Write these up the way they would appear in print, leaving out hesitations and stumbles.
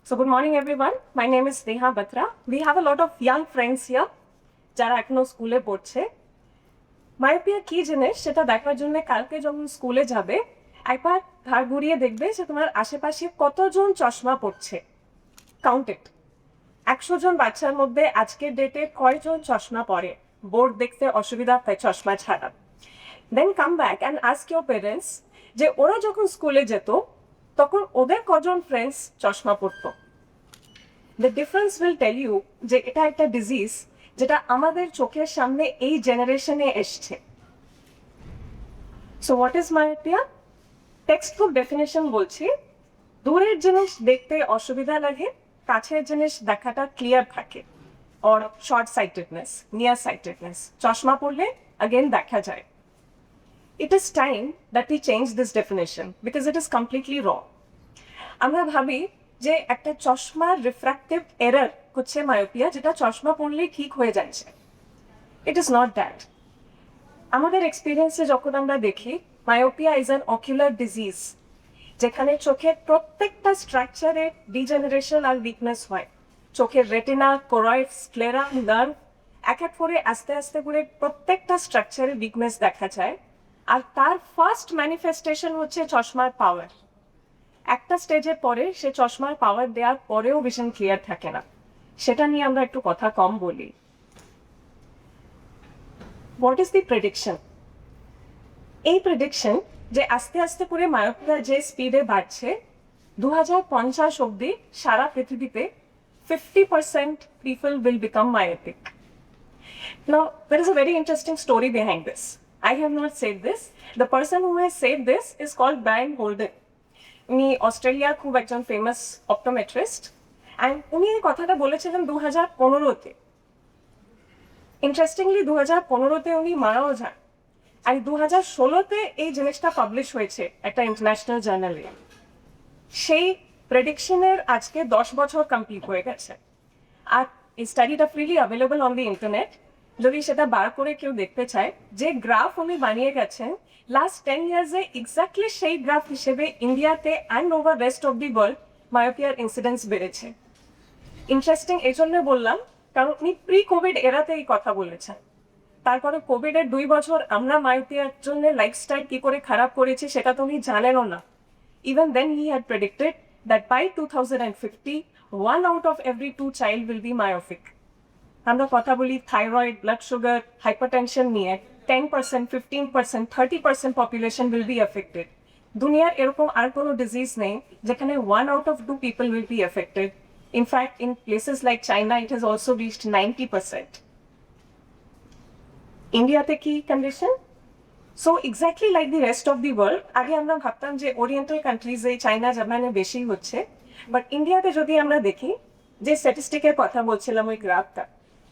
So good morning everyone. My name is Neha Batra. We have a lot of young friends here যারা এখনো স্কুলে পড়ছে। Myopia কি জিনিস সেটা দেখার জন্য কালকে যখন স্কুলে যাবে একবার ঘাড় ঘুরিয়ে দেখবে যে তোমার আশেপাশে কতজন চশমা পড়ছে। কাউন্ট ইট। 100 জন বাচ্চার মধ্যে আজকের ডেটে কয়জন চশমা পরে বোর্ড দেখতে অসুবিধা হয় চশমা ছাড়া। Then come back and ask your parents যে ওরা যখন স্কুলে যেত তখন ওদের কজন ফ্রেন্ডস চশমা পড়তো। The difference will tell you যে এটা একটা ডিজিজ যেটা আমাদের চোখের সামনে এই জেনারেশনে এসছে। So what is myopia? Text book definition বলছি, দূরের জিনিস দেখতে অসুবিধা লাগে, কাছের জিনিস দেখাটা ক্লিয়ার থাকে। Or short sightedness, near sightedness, চশমা পড়লে আগেন দেখা যায়। It is time that we change this definition because it is completely wrong. আমরা ভাবি যে একটা চশমার রিফ্র্যাক্টিভ এরর হচ্ছে মায়োপিয়া, যেটা চশমা পড়লেই ঠিক হয়ে যাচ্ছে। It is not that. আমাদের এক্সপিরিয়েন্সে যখন আমরা দেখি myopia is an ocular disease, যেখানে চোখের প্রত্যেকটা স্ট্রাকচারে ডিজেনারেশন আর উইকনেস হয়। চোখের রেটিনা, কোরয়েড, স্ক্লেরা, নার্ভ এক এক করে আস্তে আস্তে করে প্রত্যেকটা স্ট্রাকচারে উইকনেস দেখা যায়। আর তার ফার্স্ট ম্যানিফেস্টেশন হচ্ছে চশমার পাওয়ার। একটা স্টেজের পরে সে চশমার পাওয়ার দেওয়ার পরেও ভিশন ক্লিয়ার থাকে না, সেটা নিয়ে আমরা একটু কথা কম বলি। What is the prediction? এই প্রেডিকশন যে আস্তে আস্তে করে মায়োপিয়া যে স্পিডে বাড়ছে, 2050 অব্দি সারা পৃথিবীতে 50% people will become myopic. Now, there is a very interesting story behind this. I have not said this. The person who has said this is called Brian Holden. উনি অস্ট্রেলিয়ার খুব একজন ফেমাস অপটোমেট্রিস্ট, অ্যান্ড উনি এই কথাটা বলেছিলেন 2015-তে। Interestingly 2015-তে উনি মারাও যান, আর 2016-তে এই জিনিসটা পাবলিশ হয়েছে একটা ইন্টারন্যাশনাল জার্নালে। সেই প্রেডিকশনের আজকে 10 বছর কমপ্লিট হয়ে গেছে, আর এই স্টাডিটা freely available on the internet. যদি সেটা বার করে কেউ দেখতে চায়, যে গ্রাফ উনি বানিয়ে গেছেন লাস্ট 10 ইয়ার্সে, এক্স্যাক্টলি সেই গ্রাফ হিসেবে ইন্ডিয়াতে and over rest of the world মায়োপিয়ার ইনসিডেন্স বেড়েছে। ইন্টারেস্টিং এই জন্য বললাম কারণ উনি প্রি কোভিড এরাতে এই কথা বলেছেন। তারপরে কোভিডের 2 বছর আমরা মায়োপিয়ার জন্য লাইফস্টাইল কি করে খারাপ করেছি সেটা তো উনি জানেনও না। Even then he had predicted that by 2050, 1 out of every 2 child will be myopic. আমরা কথা বলি থাইরয়েড, ব্লাড সুগার, হাইপারটেনশন নিয়ে। 10%, 15%, 30% population will be affected. দুনিয়ার এরকম আর কোনো ডিজিজ নেই যেখানে 1 out of 2 people will be affected. In fact, in places like China, it has also reached 90%. ইন্ডিয়াতে কি condition? So exactly like the rest of the world, আগে আমরা ভাবতাম যে ওরিয়েন্টাল কান্ট্রিজে চায়না, জাপানে বেশি হচ্ছে, বাট ইন্ডিয়াতে যদি আমরা দেখি যে স্ট্যাটিস্টিকের কথা বলছিলাম ওই গ্রাফটা,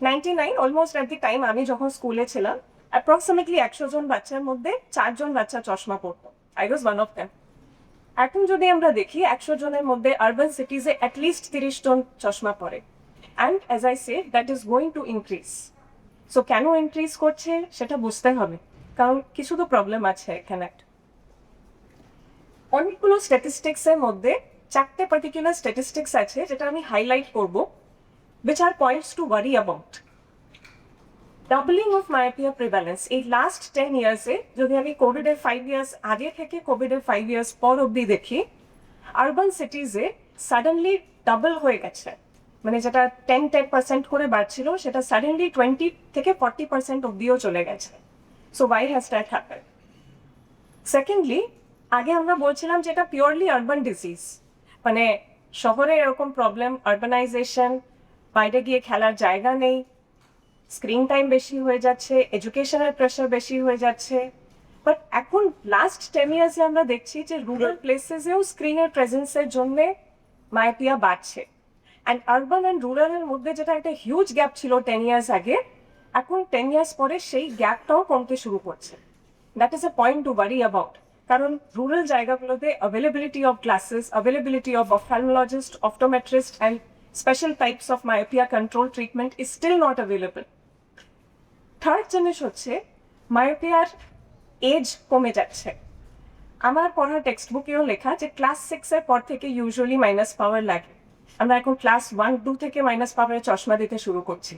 99 অলমোস্ট অ্যাট দি টাইম আমি যখন স্কুলে ছিলাম, অ্যাপ্রক্সিমেটলি 100 জন বাচ্চার মধ্যে 4 জন বাচ্চা চশমা পড়তো। I was one of them. এখন যদি আমরা দেখি 100 জনের মধ্যে আরবান সিটিজে অ্যাটলিস্ট 30 জন চশমা পরে, and as I say that is going to increase. So কেন ইনক্রিজ করছে সেটা বুঝতে হবে, কারণ কিছু তো প্রবলেম আছে এখানে। অনেকগুলো স্ট্যাটিস্টিক্সের মধ্যে 4টে পার্টিকুলার স্ট্যাটিস্টিক্স আছে যেটা আমি হাইলাইট করব, which are points to worry about. Doubling of myopia prevalence এই লাস্ট 10 ইয়ার্সে, যদি আমি কোভিডের 5 ইয়ার্স আগে থেকে কোভিডের 5 ইয়ার্স পর অবধি দেখি, আরবান সিটিজে সাডেনলি ডাবল হয়ে গেছে। মানে যেটা 10% করে বাড়ছিল সেটা সাডেনলি 20 থেকে 40% অবধিও চলে গেছে। So Y has that happened? Secondly, আগে আমরা বলছিলাম যে এটা পিওরলি আরবান ডিজিজ, মানে শহরে এরকম প্রবলেম, আরবানাইজেশন, বাইরে গিয়ে খেলার জায়গা নেই, স্ক্রিন টাইম বেশি হয়ে যাচ্ছে, এডুকেশনের প্রেশার বেশি হয়ে যাচ্ছে। বাট এখন লাস্ট 10 ইয়ার্সে আমরা দেখছি যে রুরাল প্লেসেসেও স্ক্রিনের প্রেজেন্সের জন্য মায়োপিয়া বাড়ছে। অ্যান্ড আরবান অ্যান্ড রুরালের মধ্যে যেটা একটা হিউজ গ্যাপ ছিল 10 ইয়ার্স আগে, এখন 10 ইয়ার্স পরে সেই গ্যাপটাও কমতে শুরু করছে। That is a point to worry about, কারণ রুরাল জায়গাগুলোতে availability of glasses, availability of ophthalmologist, optometrist and special types of myopia control treatment is still not available. থার্ড জিনিস হচ্ছে মায়োপিয়ার এজ কমে যাচ্ছে। আমার পড়া টেক্সট বুকেও লেখা যে ক্লাস 6-এর পর থেকে ইউজুয়ালি মাইনাস পাওয়ার লাগে। আমরা এখন ক্লাস 1-2 থেকে মাইনাস পাওয়ারে চশমা দিতে শুরু করছি।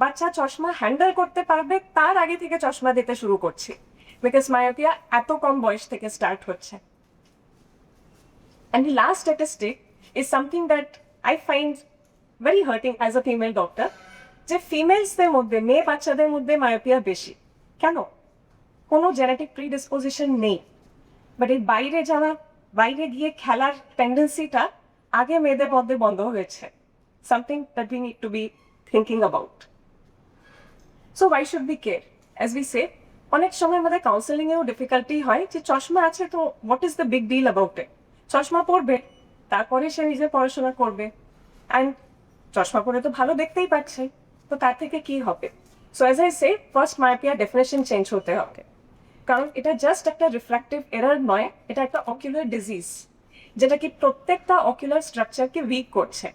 বাচ্চা চশমা হ্যান্ডেল করতে পারবে তার আগে থেকে চশমা দিতে শুরু করছি, বিকজ মায়োপিয়া এত কম বয়স থেকে স্টার্ট হচ্ছে। And the last statistic is something that I find very hurting as a female doctor, যে ফিমেলসদের মধ্যে, মেয়ে বাচ্চাদের মধ্যে মায়োপিয়া বেশি। কেন? কোনো জেনেটিক প্রিডিসপোজিশন নেই, বাট এই বাইরে যাওয়া, বাইরে গিয়ে খেলার টেন্ডেন্সিটা আগে মেয়েদের মধ্যে বন্ধ হয়েছে। Something that we need to be thinking about. So why should be care? As we say, অনেক সময় আমাদের কাউন্সেলিংয়েও ডিফিকাল্টি হয় যে চশমা আছে তো what is the big deal about it? চশমা পরবে, তারপরে সে নিজে পড়াশোনা করবে, অ্যান্ড চশমা পরে তো ভালো দেখতেই পাচ্ছে, তো তার থেকে কি হবে? So as I say, first myopia definition change হতে হবে, কারণ এটা জাস্ট একটা রিফ্র্যাক্টিভ এরার নয়, এটা একটা অকুলার ডিজিজ, যেটা কি প্রত্যেকটা অকুলার স্ট্রাকচারকে উইক করছে।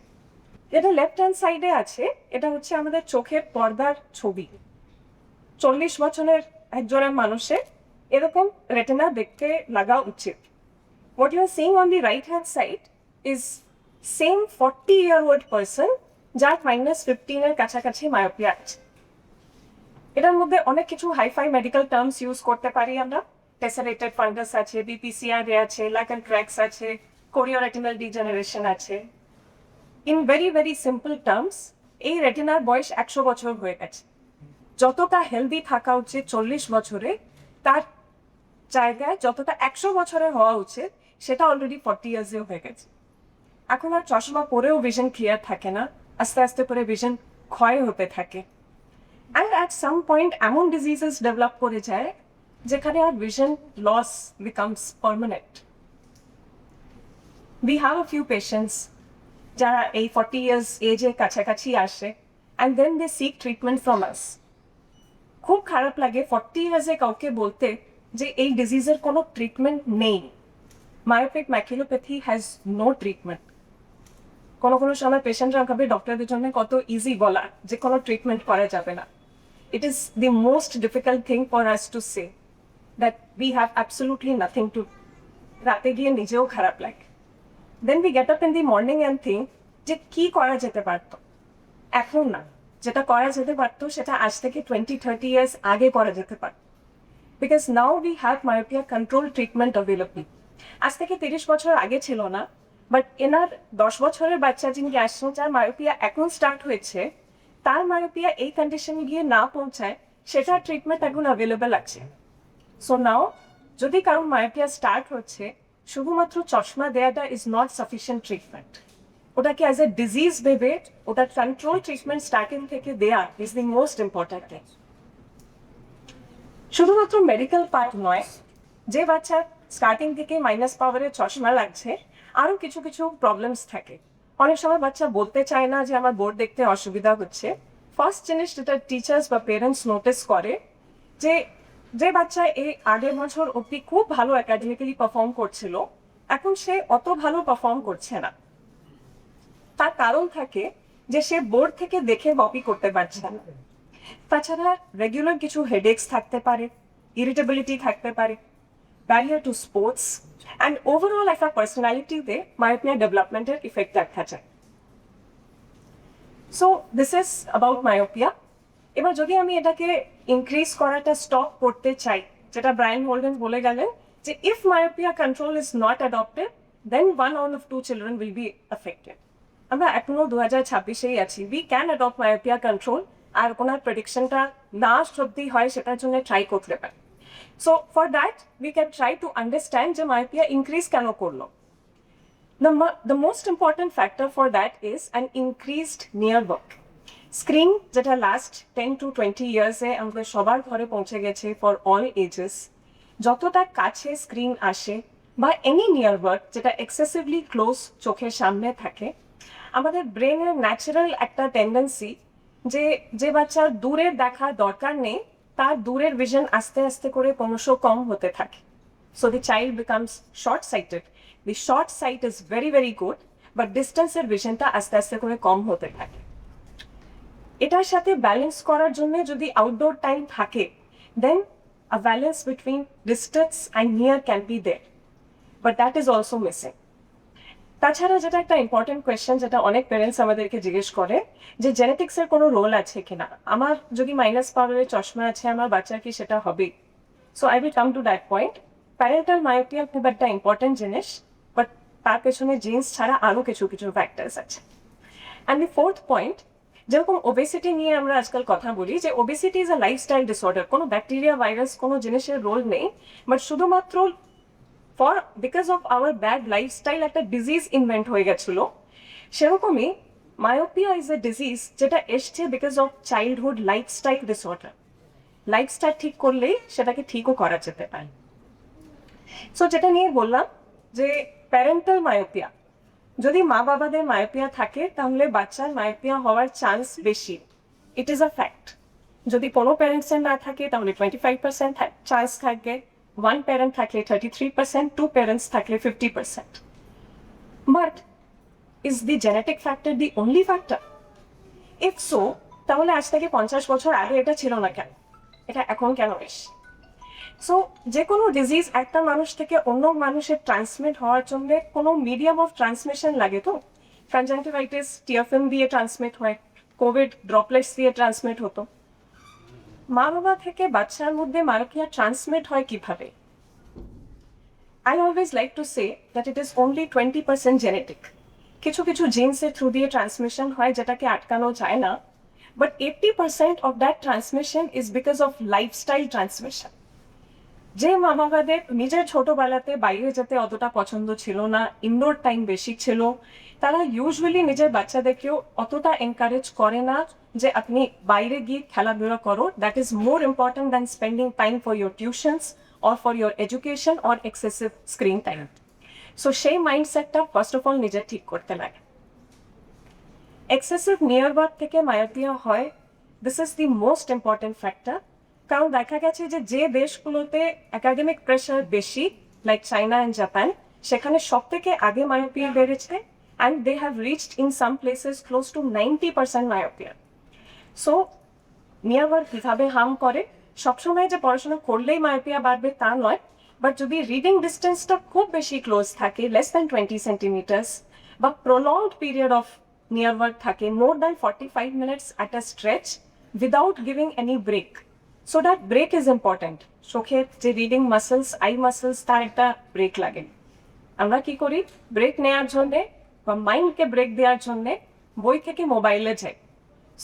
এটা লেফট হ্যান্ড সাইডে আছে, এটা হচ্ছে আমাদের চোখের পর্দার ছবি। 40 বছরের একজনের মানুষের এরকম রেটিনা দেখতে লাগা উচিত। What you are seeing on the right hand side is same 40-year-old person যার -15 এর কাছাকাছি মায়োপিয়া আছে। এটার মধ্যে অনেক কিছু হাইফাই মেডিকেল টার্মস ইউজ করতে পারি আমরা। টেসারেটেড ফান্ডাস আছে, BPCR আছে, লাকেন ট্র্যাক্স আছে, কোরিওরেটিনাল ডিজেনারেশন আছে। In very very simple terms, এই রেটিনার বয়স 100 বছর হয়ে গেছে। যতটা হেলদি থাকা উচিত 40 বছরে, তার জায়গায় যতটা 100 বছরে হওয়া উচিত সেটা অলরেডি 40 ইয়ার্সেও হয়ে গেছে। এখন আর চশমা পরেও ভিশন ক্লিয়ার থাকে না, আস্তে আস্তে করে ভিশন ক্ষয় হতে থাকে। অ্যান্ড অ্যাট সাম পয়েন্ট এমন ডিজিজেস ডেভেলপ করে যায় যেখানে আর vision loss becomes permanent. We have a few patients যারা এই 40 ইয়ার্স এজের কাছাকাছি আসে, and then they seek treatment from us. খুব খারাপ লাগে 40 ইয়ার্সে কাউকে বলতে যে এই ডিজিজের কোনো ট্রিটমেন্ট নেই। Myopic maculopathy has no treatment. কোনো সময় পেশেন্টরা ভাবে ডক্টরদের জন্য কত ইজি বলা যে কোনো ট্রিটমেন্ট করা যাবে না। It is the most difficult thing for us to say that we have absolutely nothing to. রাতে গিয়ে নিজেও খারাপ লাগে। Then we get up in the morning and think যে কি করা যেতে পারত। এখন না, যেটা করা যেতে পারতো সেটা আজ থেকে 20-30 ইয়ার্স আগে করা যেতে পারত। Because now we have myopia control treatment available. আজ থেকে 30 বছর আগে ছিল না, বাট এনার 10 বছরের বাচ্চা যিনি আসছেন, যার মায়োপিয়া এখন স্টার্ট হয়েছে, তার মায়োপিয়া এই কন্ডিশনে গিয়ে না পৌঁছায়, সেটার ট্রিটমেন্ট এখন অ্যাভেলেবল আছে। সো নাও যদি কারণ মায়োপিয়া স্টার্ট হচ্ছে, শুধুমাত্র চশমা দেওয়াটা ইজ নট সাফিসিয়েন্ট ট্রিটমেন্ট। ওটাকে অ্যাজ এ ডিজিজ ভেবে ওটার কন্ট্রোল ট্রিটমেন্ট স্টার্টিং থেকে দেয়া is the most important thing. শুধুমাত্র মেডিকেল পার্ট নয়, যে বাচ্চার স্টার্টিং থেকে মাইনাস পাওয়ারের চশমা লাগছে, আরও কিছু কিছু প্রবলেমস থাকে। অনেক সময় বাচ্চা বলতে চায় না যে আমার বোর্ড দেখতে অসুবিধা হচ্ছে। ফার্স্ট জিনিস যেটা টিচার্স বা পেরেন্টস নোটিস করে, যে যে বাচ্চা এই আগের বছর অব্দি খুব ভালো একাডেমিক্যালি পারফর্ম করছিল, এখন সে অত ভালো পারফর্ম করছে না। তার কারণ থাকে যে সে বোর্ড থেকে দেখে কপি করতে পারছে না। তাছাড়া রেগুলার কিছু হেডেক্স থাকতে পারে, ইরিটেবিলিটি থাকতে পারে, barrier two sports, and overall একটা পার্সোনালিটিতে মায়োপিয়া ডেভেলপমেন্টের ইফেক্ট দেখা যায়। So this is about myopia. এবার যদি আমি এটাকে ইনক্রিজ করাটা স্টপ করতে চাই, যেটা ব্রায়ান হোল্ডেন বলে গেলেন যে if myopia control is not adopted, then 1 out of 2 children will be affected. আমরা এখনো 2026-এই আছি। We can adopt myopia control, আর ওনার প্রেডিকশনটা না সত্যি হয় সেটার জন্য ট্রাই করতে পারি। So for that we can try to understand যে মায়োপিয়া ইনক্রিজ কেন করলো। The most important factor for that is an increased near work. Screen, যেটা লাস্ট 10 to 20 ইয়ার্সে আমাদের সবার ঘরে পৌঁছে গেছে ফর অল এজেস, যতটা কাছে স্ক্রিন আসে বা এনি নিয়ার ওয়ার্ক যেটা এক্সেসিভলি ক্লোজ চোখের সামনে থাকে, আমাদের ব্রেনের ন্যাচারাল একটা টেন্ডেন্সি যে যে বাচ্চার দূরের দেখা দরকার নেই, তার দূরের ভিশন আস্তে আস্তে করে ক্রমশ কম হতে থাকে। So the child becomes short sighted. The short sight is very very good, but ডিস্টেন্সের ভিশনটা আস্তে আস্তে করে কম হতে থাকে। এটার সাথে ব্যালেন্স করার জন্য যদি আউটডোর টাইম থাকে, then a balance between distance and near can be there, but that is also missing. তাছাড়া যেটা একটা ইম্পর্টেন্ট কোয়েশ্চেন, যেটা অনেক প্যারেন্টস আমাদেরকে জিজ্ঞেস করে, যে জেনেটিক্সের কোনো রোল আছে কিনা, আমার যদি মাইনাস পাওয়ারের চশমা আছে আমার বাচ্চার কি সেটা হবে? So I will come to that point. Parental myopia খুব একটা ইম্পর্টেন্ট জিনিস, বাট তার পেছনে জিন্স ছাড়া আরও কিছু কিছু ফ্যাক্টরস আছে। অ্যান্ড দি ফোর্থ পয়েন্ট, যেরকম ওবেসিটি নিয়ে আমরা আজকাল কথা বলি, যে obesity is a lifestyle disorder, কোনো ব্যাকটেরিয়া ভাইরাস কোনো জিনিসের রোল নেই, বাট শুধুমাত্র because of our bad lifestyle একটা ডিজিজ ইনভেন্ট হয়ে গেছিল। সেরকমই মায়োপিয়া ইজ এ ডিজিজ যেটা এসছে because of childhood lifestyle disorder. Lifestyle ঠিক করলেই সেটাকে ঠিকও করা যেতে পারে। সো যেটা নিয়ে বললাম যে প্যারেন্টাল মায়োপিয়া, যদি মা বাবাদের মায়োপিয়া থাকে তাহলে বাচ্চার মায়োপিয়া হওয়ার চান্স বেশি, ইট ইজ আ ফ্যাক্ট। যদি কোনো প্যারেন্টসের না থাকে তাহলে 25% চান্স থাকবে, ওয়ান প্যারেন্ট থাকলে 33%, টু প্যারেন্টস থাকলে 50%। But is the genetic factor the only factor? If so, তাহলে আজ থেকে 50 বছর আগে এটা ছিল না কেন, এটা এখন কেন বেশ? সো যে কোনো ডিজিজ একটা মানুষ থেকে অন্য মানুষের ট্রান্সমিট হওয়ার জন্য কোনো মিডিয়াম অফ ট্রান্সমিশন লাগে। তো কনজাংটিভাইটিস টিএফএম দিয়ে ট্রান্সমিট হয়, কোভিড ড্রপলেটস দিয়ে ট্রান্সমিট হতো। মা বাবা থেকে বাচ্চার মধ্যে মায়োপিয়া ট্রান্সমিট হয় কিভাবে? I always like to say that it is only 20% genetic. কিছু কিছু জিন্সের থ্রু দিয়ে ট্রান্সমিশন হয় যেটাকে আটকানো যায় না, but 80% of that transmission is because of lifestyle transmission. যে মা বাবাদের নিজের ছোটবেলাতে বাইরে যেতে অতটা পছন্দ ছিল না, ইনডোর টাইম বেশি ছিল, তারা ইউজুয়ালি নিজের বাচ্চাদেরকেও অতটা এনকারেজ করে না যে আপনি বাইরে গিয়ে খেলাধুলা করো, that is more important than spending time for your tuitions or for your education or excessive screen time. So সেই মাইন্ডসেটটা ফার্স্ট অফ অল নিজে ঠিক করতে লাগে। এক্সেসিভ নিয়ার বার্থ থেকে মায়োপিয়া হয়, this is the most important factor. কারণ দেখা গেছে যে যে দেশগুলোতে একাডেমিক প্রেশার বেশি, লাইক চাইনা অ্যান্ড জাপান, সেখানে সব থেকে আগে মায়োপিয়া বেড়েছে, and they have reached in some places close two 90% myopia. So near birth কীভাবে হার্ম করে? সবসময় যে পড়াশোনা করলেই মায়োপিয়া বাড়বে তা নয়, বাট যদি রিডিং ডিস্টেন্সটা খুব বেশি ক্লোজ থাকে, লেস দ্যান 20 সেন্টিমিটার্স, বা prolonged period of near birth থাকে, more than 45 minutes at a stretch without giving any break. So that break is important. চোখের যে রিডিং মাসেলস, আই মাসেলস, তার একটা ব্রেক লাগে। আমরা কি করি? ব্রেক নেওয়ার জন্যে বা মাইন্ডকে ব্রেক দেওয়ার জন্যে বই থেকে মোবাইলে যাই।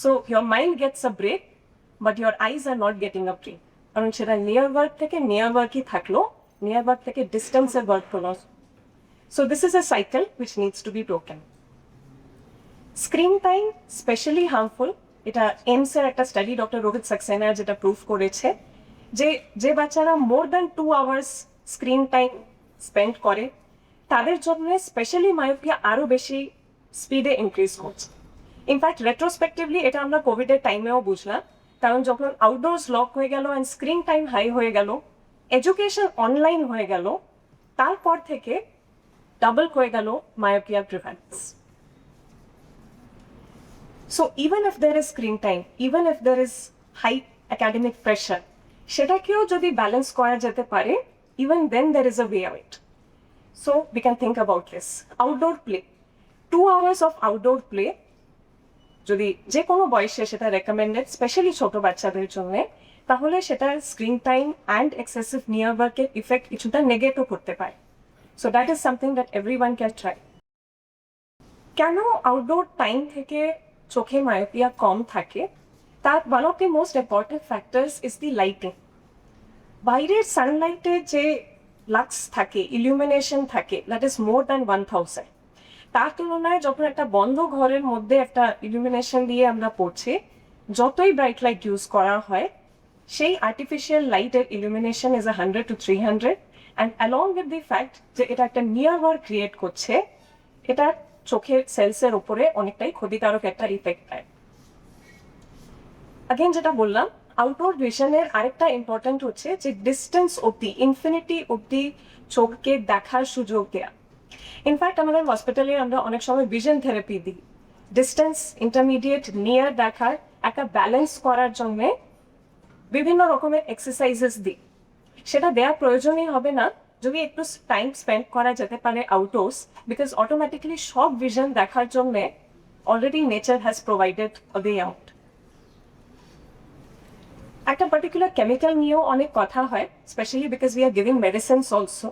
So your mind gets a break, but your eyes are not getting a break, কারণ সেটা নিয়ার বার্থ থেকে নিয়ার বার্থই থাকলো, নিয়ার বার্থ থেকে ডিস্টেন্সের বার্থ হলো। So this is a cycle which needs to be broken. Screen time specially harmful, এটা এমসের একটা স্টাডি ডক্টর রোহিত সাক্সেনা যেটা প্রুভ করেছে, যে যে বাচ্চারা more than 2 hours screen time spend করে তাদের জন্য স্পেশালি মায়োপিয়া আরও বেশি স্পিডে ইনক্রিজ করছে। ইনফ্যাক্ট রেট্রোস্পেক্টিভলি এটা আমরা কোভিডের টাইমেও বুঝলাম, কারণ যখন আউটডোরস লক হয়ে গেল অ্যান্ড স্ক্রিন টাইম হাই হয়ে গেল, এডুকেশন অনলাইন হয়ে গেল, তারপর থেকে ডাবল হয়ে গেল myopia prevalence. So even if there is screen time, even if there is high academic pressure, সেটাকেও যদি ব্যালেন্স করা যেতে পারে, even then there is a way out. So we can think about this. Outdoor play. 2 hours of outdoor play, যদি যে কোনো বয়সে সেটা রেকমেন্ডেড, স্পেশালি ছোট বাচ্চাদের জন্য, তাহলে সেটা screen time and excessive near বার্থের ইফেক্ট কিছুটা নেগেটও করতে পারে। So that is something that everyone can try. কেন আউটডোর টাইম থেকে চোখে মায়োপিয়া কম থাকে? তার one of the most important factors is the lighting. বাইরের সানলাইটে যে লাক্স থাকে, ইলুমিনেশন থাকে, দ্যাট ইজ মোর দ্যান 1000। তার তুলনায় যখন একটা বন্ধ ঘরের মধ্যে একটা ইলুমিনেশন দিয়ে আমরা পড়ছি, যতই ব্রাইট লাইট ইউজ করা হয়, সেই আর্টিফিশিয়াল লাইটের illumination is 100 to 300, and along with the fact যে এটা একটা নিয়ার ওয়ার্ল্ড ক্রিয়েট করছে, এটা চোখের সেলসের ওপরে অনেকটাই ক্ষতিকারক একটা ইফেক্ট দেয়। আগেন যেটা বললাম, আউটডোর ভিশনের আরেকটা ইম্পর্টেন্ট হচ্ছে যে ডিস্টেন্স অব্দি, ইনফিনিটি অব্দি চোখকে দেখার সুযোগ দেয়া। ইনফ্যাক্ট আমাদের হসপিটালে আমরা অনেক সময় ভিশন থেরাপি দিই, ডিস্টেন্স, ইন্টারমিডিয়েট, নিয়ার দেখার একটা ব্যালেন্স করার জন্যে বিভিন্ন রকমের এক্সারসাইজেস দিই। সেটা দেওয়ার প্রয়োজনই হবে না যদি একটু টাইম স্পেন্ড করা যেতে পারে আউটডোর্স, বিকজ অটোমেটিক্যালি সব ভিশন দেখার জন্য already nature has provided a way out. একটা পার্টিকুলার কেমিক্যাল নিয়েও অনেক কথা হয়, specially because we are giving medicines also.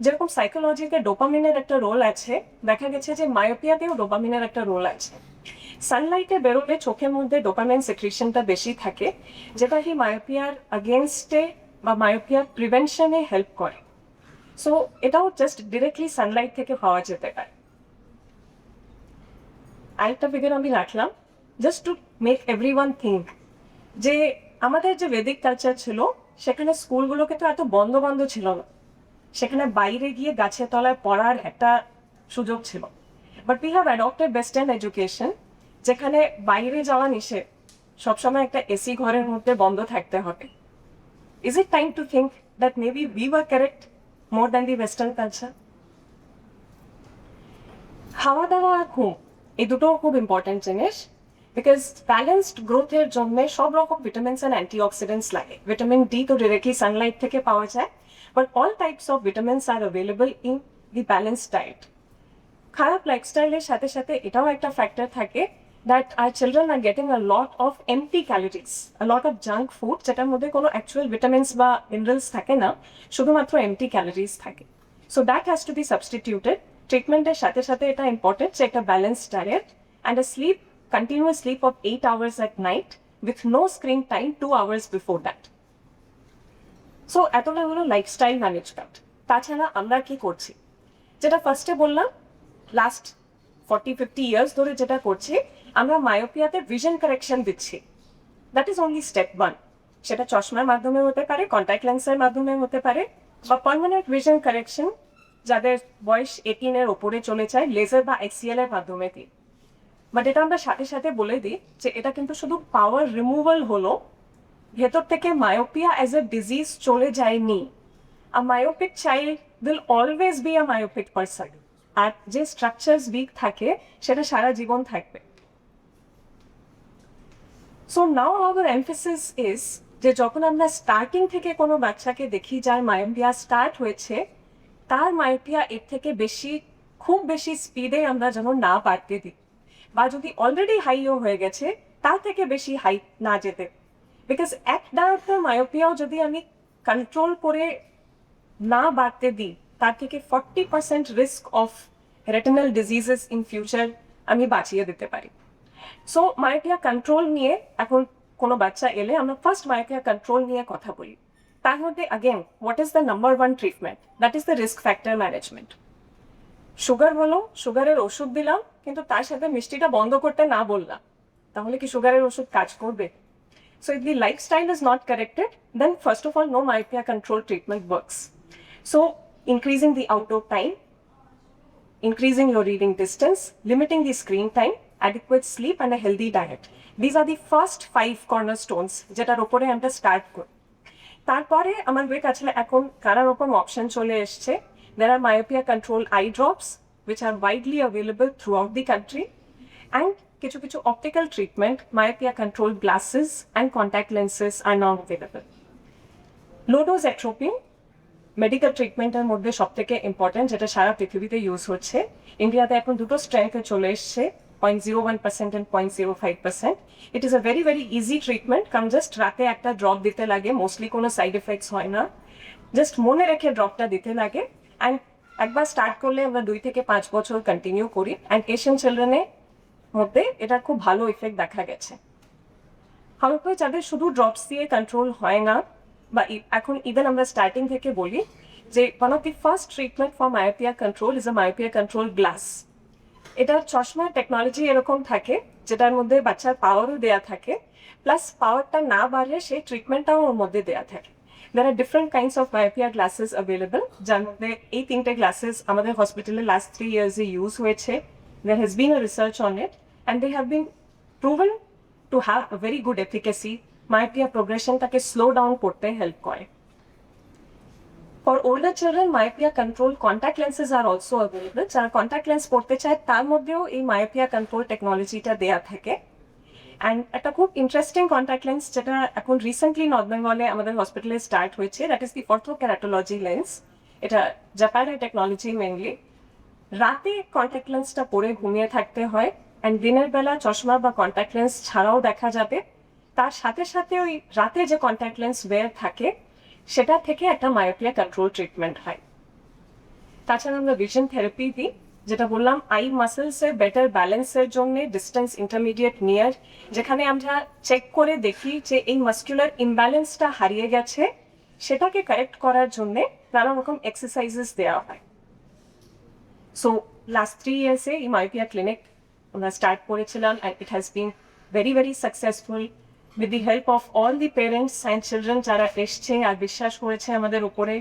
যেরকম সাইকোলজিতে ডোপামিনের একটা রোল আছে, দেখা গেছে যে মায়োপিয়াতেও ডোপামিনের একটা রোল আছে। সানলাইটে বেরোলে চোখের মধ্যে ডোপামিন সিক্রিশনটা বেশি থাকে, যেটা কি মায়োপিয়ার আগেনস্টে বা মায়োপিয়ার প্রিভেনশনে হেল্প করে। সো এটাও জাস্ট ডিরেক্টলি সানলাইট থেকে পাওয়া যেতে পারে। আরেকটা ফিগার আমি রাখলাম just to make everyone think, যে আমাদের যে বেদিক কালচার ছিল সেখানে স্কুলগুলোকে তো এত বন্ধ বন্ধ ছিল না, সেখানে বাইরে গিয়ে গাছের তলায় পড়ার একটা সুযোগ ছিল। But we have adopted western education, যেখানে বাইরে যাওয়া নিষেধ, সবসময় একটা এসি ঘরের মধ্যে বন্ধ থাকতে হবে। Is it time to think that maybe we were correct more than the western culture? খাওয়া দাওয়া আর ঘুম, এই দুটোও খুব ইম্পর্টেন্ট জিনিস, বিকজ ব্যালেন্সড গ্রোথের জন্য সব রকম ভিটামিনস অ্যান্ড অ্যান্টিঅক্সিডেন্টস লাগে। ভিটামিন ডি তো ডিরেক্টলি সানলাইট থেকে পাওয়া যায়, but all types of vitamins are available in the balanced diet. খারাপ লাইফস্টাইলের সাথে সাথে এটাও একটা ফ্যাক্টর থাকে that our children are getting a lot of empty calories, a lot of junk food, যেটার মধ্যে কোনো অ্যাকচুয়াল ভিটামিনস বা মিনারেলস থাকে না, শুধুমাত্র এমটি ক্যালোরিজ থাকে। So that has to be substituted. ট্রিটমেন্টের সাথে সাথে এটা ইম্পর্টেন্ট যে একটা balanced diet and a sleep, continuous sleep of 8 hours at night with no screen time 2 hours before that. So এতটা হলো লাইফস্টাইল ম্যানেজমেন্ট। তাছাড়া আমরা কি করছি, যেটা ফার্স্টে বললাম, লাস্ট 40-50 ইয়ার্স ধরে যেটা করছি, আমরা মায়োপিয়াতে ভিশন কারেকশন দিচ্ছি। That is only step 1। সেটা চশমার মাধ্যমে হতে পারে, কন্ট্যাক্ট লেন্সের মাধ্যমে হতে পারে, বা পার্মানেন্ট ভিশন কারেকশন যাদের বয়স 18-এর ওপরে চলে যায় লেজার বা এক্সিএল এর মাধ্যমে দিই। বাট এটা আমরা সাথে সাথে বলে দিই যে এটা কিন্তু শুধু পাওয়ার রিমুভাল হলো, ভেতর থেকে মায়োপিয়া অ্যাজ এ ডিজিজ চলে যায়নি। A myopic child will always be a myopic person, আর যে স্ট্রাকচারস উইক থাকে সেটা সারা জীবন থাকবে। So now our emphasis is যে যখন আমরা স্টার্টিং থেকে কোনো বাচ্চাকে দেখি যার মায়োপিয়া স্টার্ট হয়েছে, তার মায়োপিয়া এর থেকে বেশি, খুব বেশি স্পিডে আমরা যেন না বাড়তে দিই, বা যদি অলরেডি হাইও হয়ে গেছে তার থেকে বেশি হাই না যেতে। বিকজ এক ডায়াবেটিস মায়োপিয়াও যদি আমি কন্ট্রোল করে না বাড়তে দিই, তার থেকে 40% risk of retinal diseases in future আমি বাঁচিয়ে দিতে পারি। সো মায়োপিয়া কন্ট্রোল নিয়ে এখন কোনো বাচ্চা এলে আমরা ফার্স্ট মায়োপিয়া কন্ট্রোল নিয়ে কথা বলি। তার মধ্যে again what is the number 1 treatment? That is the risk factor management. Sugar হলো, সুগারের ওষুধ দিলাম, কিন্তু তার সাথে মিষ্টিটা বন্ধ করতে না বললাম, তাহলে কি সুগারের ওষুধ কাজ করবে? So if the lifestyle is not corrected, then first of all, no myopia control treatment works. So increasing the outdoor time, increasing your reading distance, limiting the screen time, adequate sleep and a healthy diet. These are the first 5 cornerstones যেটার উপরে আমরা start করি। তারপরে আমাদের কাছে এখন নানা রকম অপশন চলে এসছে। There are myopia control eye drops which are widely available throughout the country, and কিছু কিছু optical treatment, myopia control glasses and contact lenses are now available. Low dose atropine medical ট্রিটমেন্টের মধ্যে সব থেকে ইম্পর্টেন্ট, যেটা সারা পৃথিবীতে ইউজ হচ্ছে। ইন্ডিয়াতে এখন দুটো স্ট্রেংথে চলে এসছে, 0.01% and 0.05%. It is a very very easy treatment, কারণ জাস্ট রাতে একটা ড্রপ দিতে লাগে, মোস্টলি কোনো সাইড এফেক্টস হয় না, জাস্ট মনে রেখে ড্রপটা দিতে লাগে। অ্যান্ড একবার স্টার্ট করলে আমরা 2 থেকে 5 বছর কন্টিনিউ করি, অ্যান্ড এশিয়ান চিলড্রেনের মধ্যে এটার খুব ভালো ইফেক্ট দেখা গেছে। হালকা যাদের শুধু ড্রপস দিয়ে কন্ট্রোল হয় না, বা এখন ইভেন আমরা স্টার্টিং থেকে বলি যে one of the first treatment for myopia control is a myopia control glass. এটা চশমার টেকনোলজি এরকম থাকে যেটার মধ্যে বাচ্চার পাওয়ারও দেয়া থাকে, প্লাস পাওয়ারটা না বাড়লে সেই ট্রিটমেন্টটাও ওর মধ্যে দেয়া থাকে। There are different kinds of myopia glasses available, যার মধ্যে এই 3টে গ্লাসেস আমাদের হসপিটালে লাস্ট 3 ইয়ার্সে ইউজ হয়েছে। There has been a research on it and they have been proven to have a very good efficacy. myopia progressionটাকে স্লো ডাউন করতে help করে। For older children, myopia control contact lenses are also available. যারা contact lens পড়তে চায় তার মধ্যেও এই myopia control টেকনোলজিটা দেয়া থাকে। অ্যান্ড একটা খুব ইন্টারেস্টিং কন্ট্যাক্ট লেন্স যেটা এখন রিসেন্টলি নর্থ বেঙ্গলে আমাদের হসপিটালে স্টার্ট হয়েছে, that is the orthokeratology lens. এটা জাপানের টেকনোলজি মেনলি। রাতে কন্ট্যাক্ট লেন্সটা পরে ঘুমিয়ে থাকতে হয়, অ্যান্ড দিনের বেলা চশমা বা কন্ট্যাক্ট লেন্স ছাড়াও দেখা যাবে। তার সাথে সাথে ওই রাতে যে কন্ট্যাক্ট লেন্স ওয়্যার থাকে সেটা থেকে একটা মায়োপিয়া কন্ট্রোল ট্রিটমেন্ট হয়। তাছাড়া আমরা ভিশন থেরাপি দিই, যেটা বললাম আই মাসেলসের বেটার ব্যালেন্সের জন্য ডিস্টেন্স ইন্টারমিডিয়েট নিয়ার, যেখানে আমরা চেক করে দেখি যে এই মাস্কুলার ইমব্যালেন্সটা হারিয়ে গেছে, সেটাকে কারেক্ট করার জন্যে নানা রকম এক্সারসাইজেস দেওয়া হয়। সো লাস্ট 3 ইয়ার্সে এই মায়োপিয়া ক্লিনিক আমরা স্টার্ট করেছিলাম, and it has been very very successful with the help of all the parents and children যারা এসছে আর বিশ্বাস করেছে আমাদের উপরে।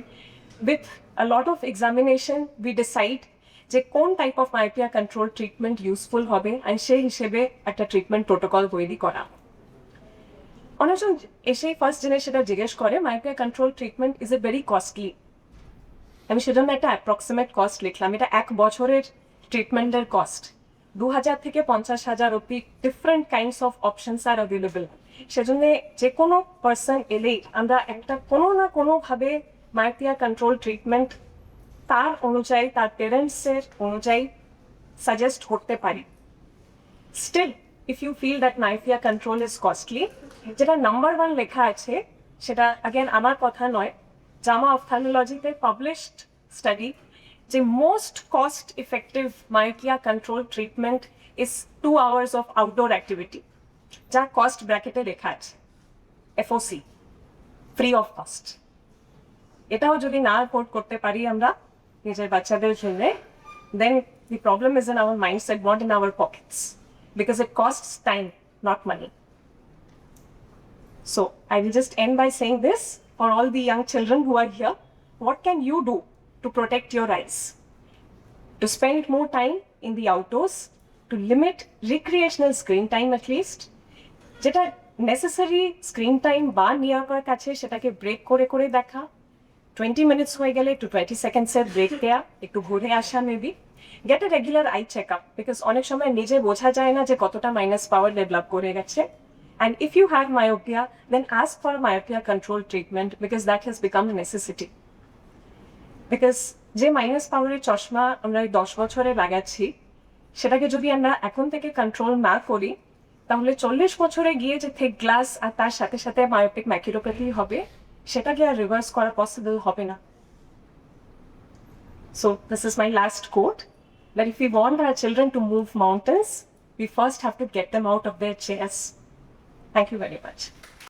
With a lot of examination, we decide যে কোন type of myopia control treatment useful হবে, আর সেই হিসেবে একটা ট্রিটমেন্ট প্রোটোকল তৈরি করা। অনেকজন এসেই ফার্স্ট দিনে সেটা জিজ্ঞেস করে myopia control treatment is a very costly. আমি সেজন্য একটা অ্যাপ্রক্সিমেট কস্ট লিখলাম, এটা 1 বছরের ট্রিটমেন্টের কস্ট। 2000 থেকে 50,000 অব্দি different kinds of options R available. সেজন্য যে কোনো পার্সন এলেই আমরা একটা কোনো না কোনোভাবে মায়োপিয়া কন্ট্রোল ট্রিটমেন্ট তার অনুযায়ী, তার পেরেন্টসের অনুযায়ী সাজেস্ট করতে পারি। Still if you feel that myopia control is costly, যেটা নাম্বার 1 লেখা আছে সেটা আগেন আমার কথা নয়, জামা অপথ্যালমোলজিতে পাবলিশড স্টাডি, যে most cost effective myopia control treatment is 2 hours of outdoor activity, যা কস্ট ব্র্যাকেটে লেখা আছে FOC, ফ্রি অফ কস্ট। এটাও যদি না অ্যাফোর্ড করতে পারি আমরা নিজের বাচ্চাদের জন্য, then the problem is in our mindset, not in our pockets, because it costs time, not money. So I will just end by saying this for all the young children who are here: what can you do to protect your eyes? To spend more time in the outdoors, to limit recreational screen time at least, যেটা necessary screen time বা near কাছে সেটাকে break করে করে দেখা, 20 minutes হয়ে গেলে একটু 20 সেকেন্ডসের ব্রেক দেওয়া, একটু ঘুরে আসা, maybe get a regular eye check up, because অনেক সময় নিজে বোঝা যায় না যে কতটা মাইনাস পাওয়ার ডেভেলপ করে গেছে। And if you have myopia, then ask for myopia control treatment, because that has become a necessity. Because যে মাইনাস পাওয়ারের চশমা আমরা এই 10 বছরে লাগাচ্ছি, সেটাকে যদি আমরা এখন থেকে কন্ট্রোল না করি, তাহলে 40 বছরে গিয়ে যে থিক গ্লাস আর তার সাথে সাথে মায়োপিক ম্যাকুলোপ্যাথি হবে, সেটাকে আর রিভার্স করা পসিবল হবে না। So this is my last quote, that if we want our children to move mountains, we first have to get them out of their chairs. Thank you very much.